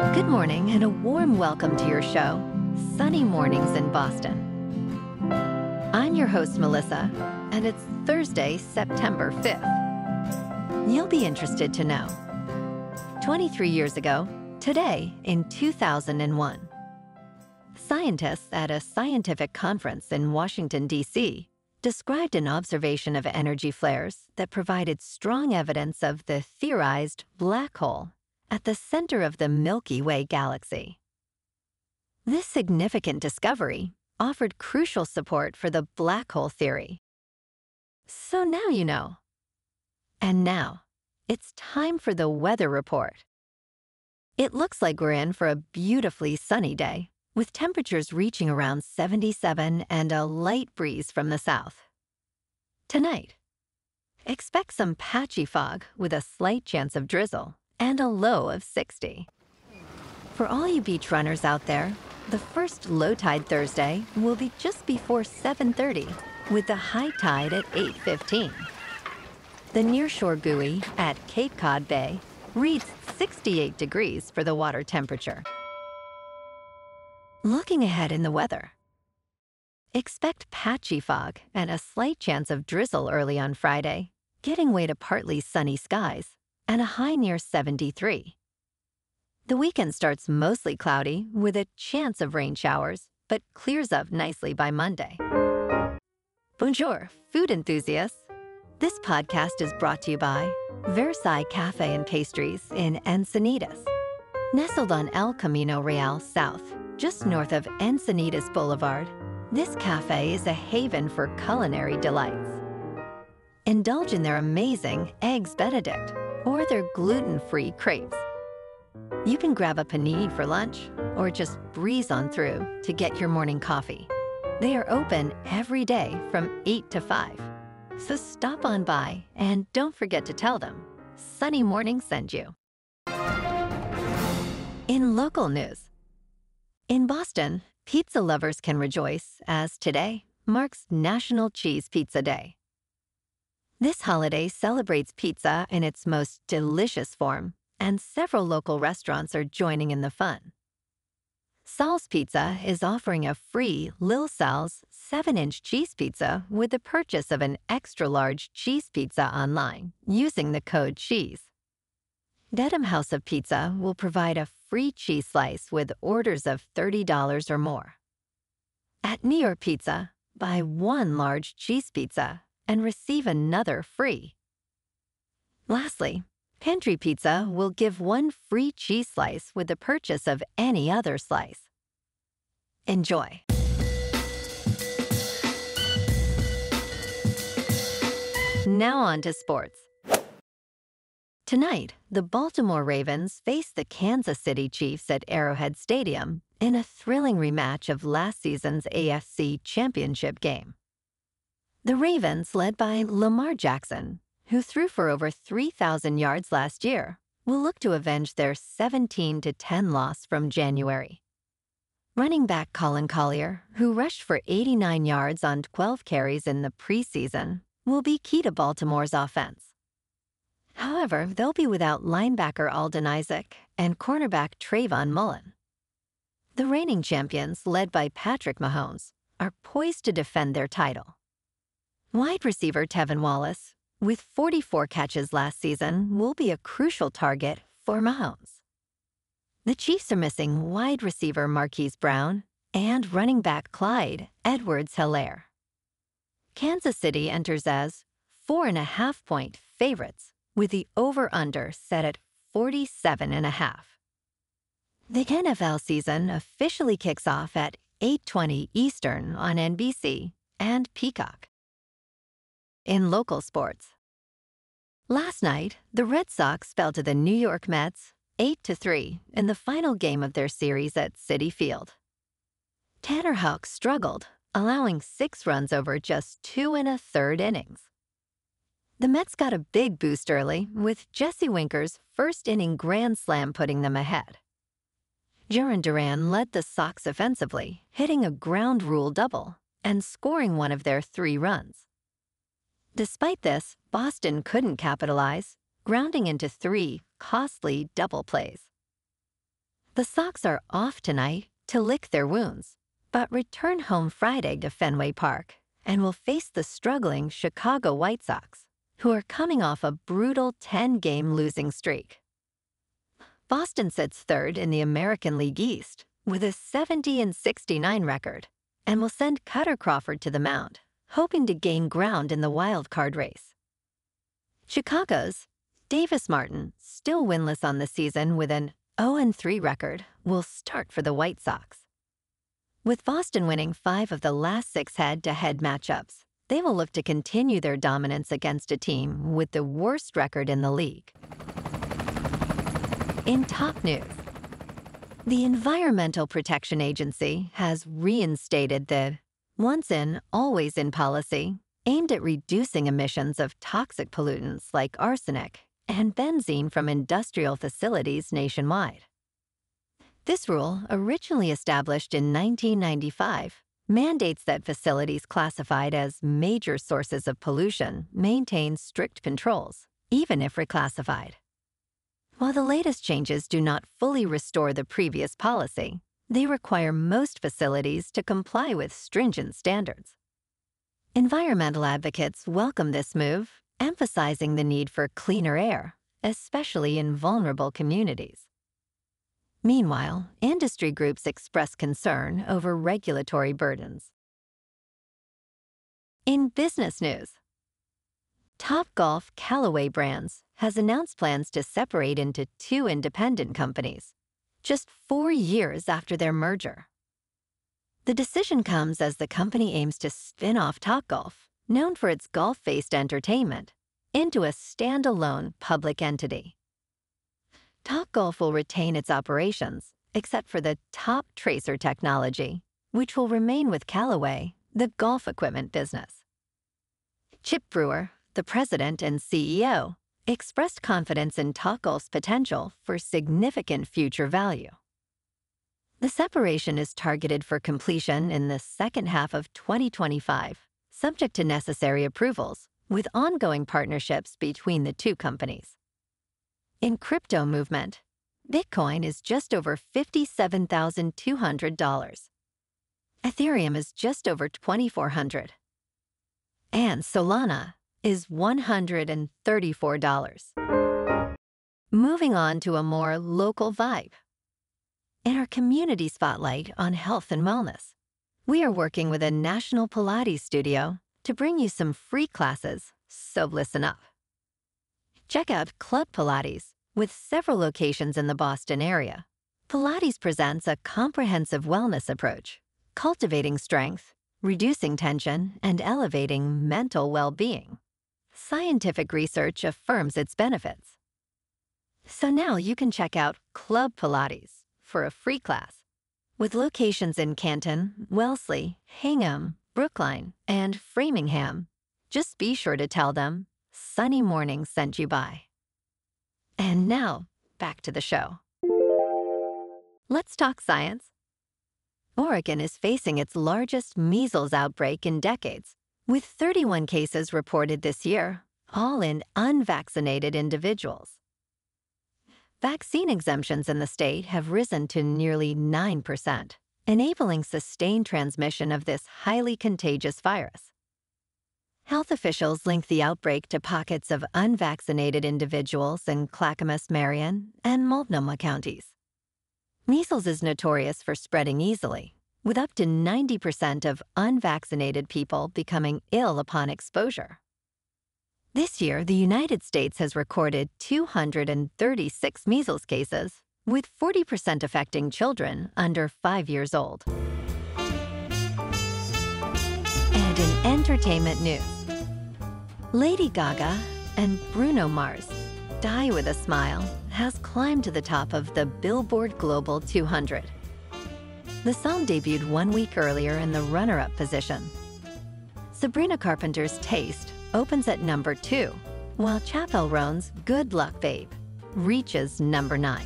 Good morning and a warm welcome to your show, Sunny Mornings in Boston. I'm your host, Melissa, and it's Thursday, September 5th. You'll be interested to know. 23 years ago, today in 2001, scientists at a scientific conference in Washington, D.C., described an observation of energy flares that provided strong evidence of the theorized black hole at the center of the Milky Way galaxy. This significant discovery offered crucial support for the black hole theory. So now you know. And now, it's time for the weather report. It looks like we're in for a beautifully sunny day, with temperatures reaching around 77 and a light breeze from the south. Tonight, expect some patchy fog with a slight chance of drizzle and a low of 60. For all you beach runners out there, the first low tide Thursday will be just before 7:30, with the high tide at 8:15. The nearshore buoy at Cape Cod Bay reads 68 degrees for the water temperature. Looking ahead in the weather, expect patchy fog and a slight chance of drizzle early on Friday, giving way to partly sunny skies and a high near 73. The weekend starts mostly cloudy with a chance of rain showers, but clears up nicely by Monday. Bonjour, food enthusiasts. This podcast is brought to you by Versailles Cafe and Pastries in Encinitas. Nestled on El Camino Real South, just north of Encinitas Boulevard, this cafe is a haven for culinary delights. Indulge in their amazing Eggs Benedict or their gluten-free crepes. You can grab a panini for lunch or just breeze on through to get your morning coffee. They are open every day from 8 to 5. So stop on by and don't forget to tell them Sunny Morning sent you. In local news, in Boston, pizza lovers can rejoice as today marks National Cheese Pizza Day. This holiday celebrates pizza in its most delicious form, and several local restaurants are joining in the fun. Sal's Pizza is offering a free Lil Sal's 7-inch cheese pizza with the purchase of an extra-large cheese pizza online using the code CHEESE. Dedham House of Pizza will provide a free cheese slice with orders of $30 or more. At New York Pizza, buy one large cheese pizza and receive another free. Lastly, Pantry Pizza will give one free cheese slice with the purchase of any other slice. Enjoy. Now on to sports. Tonight, the Baltimore Ravens face the Kansas City Chiefs at Arrowhead Stadium in a thrilling rematch of last season's AFC Championship game. The Ravens, led by Lamar Jackson, who threw for over 3,000 yards last year, will look to avenge their 17-10 loss from January. Running back Colin Collier, who rushed for 89 yards on 12 carries in the preseason, will be key to Baltimore's offense. However, they'll be without linebacker Alden Isaac and cornerback Trayvon Mullen. The reigning champions, led by Patrick Mahomes, are poised to defend their title. Wide receiver Tevin Wallace, with 44 catches last season, will be a crucial target for Mahomes. The Chiefs are missing wide receiver Marquise Brown and running back Clyde Edwards-Helaire. Kansas City enters as 4.5-point favorites, with the over-under set at 47.5. The NFL season officially kicks off at 8:20 Eastern on NBC and Peacock. In local sports, last night, the Red Sox fell to the New York Mets 8-3 in the final game of their series at Citi Field. Tanner Houck struggled, allowing 6 runs over just 2 1/3 innings. The Mets got a big boost early, with Jesse Winker's first-inning grand slam putting them ahead. Jarren Duran led the Sox offensively, hitting a ground rule double and scoring one of their 3 runs. Despite this, Boston couldn't capitalize, grounding into 3 costly double plays. The Sox are off tonight to lick their wounds, but return home Friday to Fenway Park and will face the struggling Chicago White Sox, who are coming off a brutal 10-game losing streak. Boston sits third in the American League East with a 70-69 record and will send Cutter Crawford to the mound, hoping to gain ground in the wild card race. Chicago's Davis Martin, still winless on the season with an 0-3 record, will start for the White Sox. With Boston winning 5 of the last 6 head-to-head matchups, they will look to continue their dominance against a team with the worst record in the league. In top news, the Environmental Protection Agency has reinstated the once-in, always-in policy aimed at reducing emissions of toxic pollutants like arsenic and benzene from industrial facilities nationwide. This rule, originally established in 1995, mandates that facilities classified as major sources of pollution maintain strict controls, even if reclassified. While the latest changes do not fully restore the previous policy, they require most facilities to comply with stringent standards. Environmental advocates welcome this move, emphasizing the need for cleaner air, especially in vulnerable communities. Meanwhile, industry groups express concern over regulatory burdens. In business news, Topgolf Callaway Brands has announced plans to separate into 2 independent companies, just 4 years after their merger. The decision comes as the company aims to spin off Topgolf, known for its golf-based entertainment, into a standalone public entity. Topgolf will retain its operations, except for the Top Tracer technology, which will remain with Callaway, the golf equipment business. Chip Brewer, the president and CEO, expressed confidence in Topgolf's potential for significant future value. The separation is targeted for completion in the second half of 2025, subject to necessary approvals, with ongoing partnerships between the 2 companies. In crypto movement, Bitcoin is just over $57,200. Ethereum is just over $2,400. And Solana is $134. Moving on to a more local vibe. In our community spotlight on health and wellness, we are working with a national Pilates studio to bring you some free classes, so listen up. Check out Club Pilates, with several locations in the Boston area. Pilates presents a comprehensive wellness approach, cultivating strength, reducing tension, and elevating mental well-being. Scientific research affirms its benefits. So now you can check out Club Pilates for a free class. With locations in Canton, Wellesley, Hingham, Brookline, and Framingham, just be sure to tell them Sunny Morning sent you by. And now, back to the show. Let's talk science. Oregon is facing its largest measles outbreak in decades, with 31 cases reported this year, all in unvaccinated individuals. Vaccine exemptions in the state have risen to nearly 9%, enabling sustained transmission of this highly contagious virus. Health officials link the outbreak to pockets of unvaccinated individuals in Clackamas, Marion, and Multnomah counties. Measles is notorious for spreading easily, with up to 90% of unvaccinated people becoming ill upon exposure. This year, the United States has recorded 236 measles cases, with 40% affecting children under 5 years old. And in entertainment news, Lady Gaga and Bruno Mars, Die with a Smile, has climbed to the top of the Billboard Global 200. The song debuted 1 week earlier in the runner-up position. Sabrina Carpenter's Taste opens at number 2, while Chappell Roan's Good Luck Babe reaches number 9.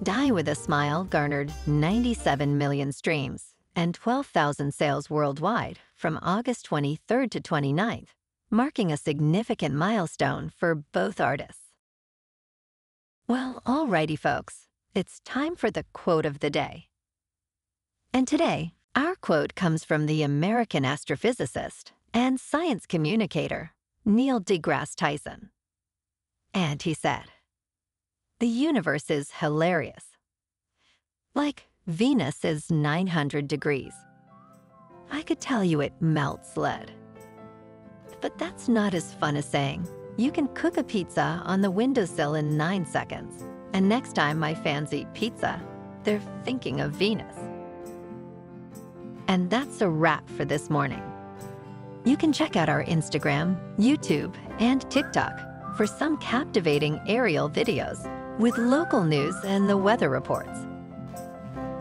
Die with a Smile garnered 97 million streams and 12,000 sales worldwide from August 23rd to 29th, marking a significant milestone for both artists. Well, alrighty folks, it's time for the quote of the day. And today, our quote comes from the American astrophysicist and science communicator, Neil deGrasse Tyson. And he said, "The universe is hilarious. Like Venus is 900 degrees. I could tell you it melts lead. But that's not as fun as saying, you can cook a pizza on the windowsill in 9 seconds, and next time my fans eat pizza, they're thinking of Venus." And that's a wrap for this morning. You can check out our Instagram, YouTube, and TikTok for some captivating aerial videos with local news and the weather reports.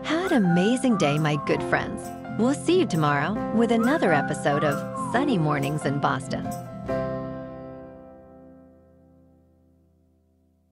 Have an amazing day, my good friends. We'll see you tomorrow with another episode of Sunny Mornings in Boston.